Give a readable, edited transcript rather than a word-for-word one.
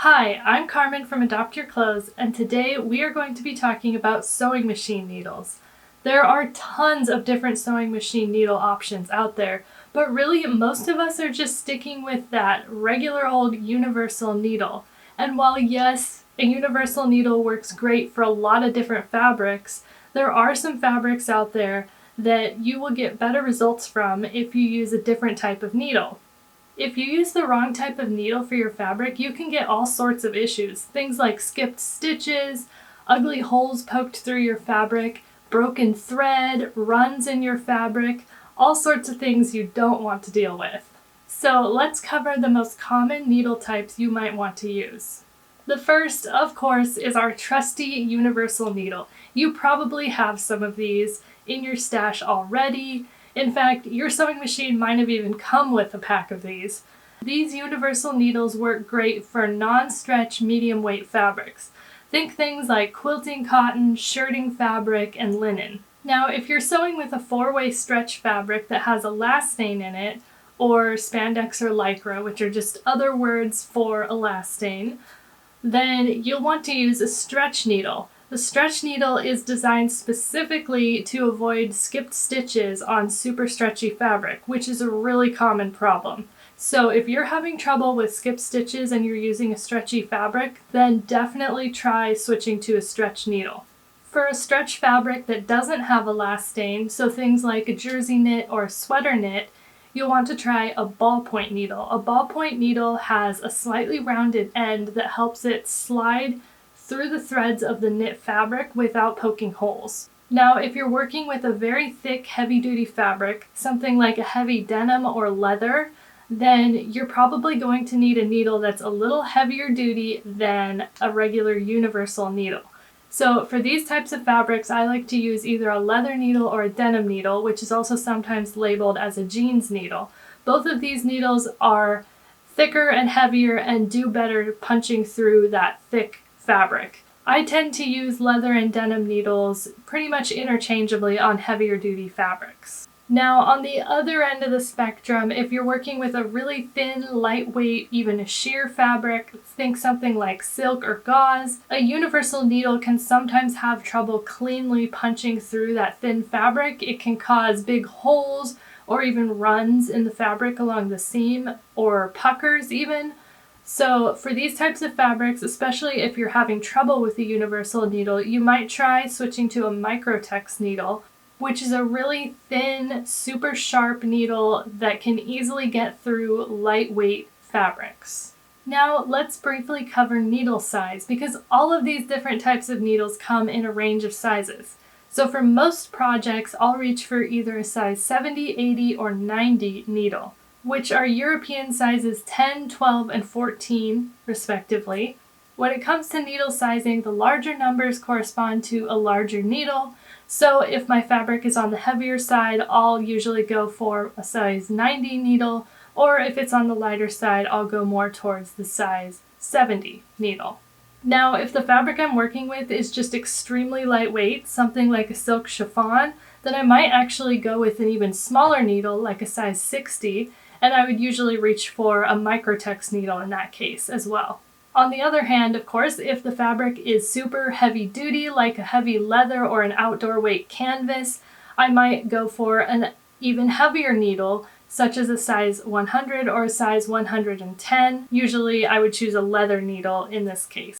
Hi, I'm Carmen from Adopt Your Clothes, and today we are going to be talking about sewing machine needles. There are tons of different sewing machine needle options out there, but really most of us are just sticking with that regular old universal needle. And while yes, a universal needle works great for a lot of different fabrics, there are some fabrics out there that you will get better results from if you use a different type of needle. If you use the wrong type of needle for your fabric, you can get all sorts of issues. Things like skipped stitches, ugly holes poked through your fabric, broken thread, runs in your fabric, all sorts of things you don't want to deal with. So let's cover the most common needle types you might want to use. The first, of course, is our trusty universal needle. You probably have some of these in your stash already. In fact, your sewing machine might have even come with a pack of these. These universal needles work great for non-stretch medium weight fabrics. Think things like quilting cotton, shirting fabric, and linen. Now, if you're sewing with a 4-way stretch fabric that has elastane in it, or spandex or lycra, which are just other words for elastane, then you'll want to use a stretch needle. The stretch needle is designed specifically to avoid skipped stitches on super stretchy fabric, which is a really common problem. So if you're having trouble with skipped stitches and you're using a stretchy fabric, then definitely try switching to a stretch needle. For a stretch fabric that doesn't have elastane, so things like a jersey knit or a sweater knit, you'll want to try a ballpoint needle. A ballpoint needle has a slightly rounded end that helps it slide through the threads of the knit fabric without poking holes. Now, if you're working with a very thick, heavy-duty fabric, something like a heavy denim or leather, then you're probably going to need a needle that's a little heavier duty than a regular universal needle. So for these types of fabrics, I like to use either a leather needle or a denim needle, which is also sometimes labeled as a jeans needle. Both of these needles are thicker and heavier and do better punching through that thick fabric. I tend to use leather and denim needles pretty much interchangeably on heavier duty fabrics. Now, on the other end of the spectrum, if you're working with a really thin, lightweight, even a sheer fabric, think something like silk or gauze, a universal needle can sometimes have trouble cleanly punching through that thin fabric. It can cause big holes or even runs in the fabric along the seam, or puckers even. So for these types of fabrics, especially if you're having trouble with the universal needle, you might try switching to a Microtex needle, which is a really thin, super sharp needle that can easily get through lightweight fabrics. Now let's briefly cover needle size, because all of these different types of needles come in a range of sizes. So for most projects, I'll reach for either a size 70, 80, or 90 needle, which are European sizes 10, 12, and 14, respectively. When it comes to needle sizing, the larger numbers correspond to a larger needle. So if my fabric is on the heavier side, I'll usually go for a size 90 needle, or if it's on the lighter side, I'll go more towards the size 70 needle. Now, if the fabric I'm working with is just extremely lightweight, something like a silk chiffon, then I might actually go with an even smaller needle, like a size 60, and I would usually reach for a Microtex needle in that case as well. On the other hand, of course, if the fabric is super heavy duty, like a heavy leather or an outdoor weight canvas, I might go for an even heavier needle, such as a size 100 or a size 110. Usually I would choose a leather needle in this case.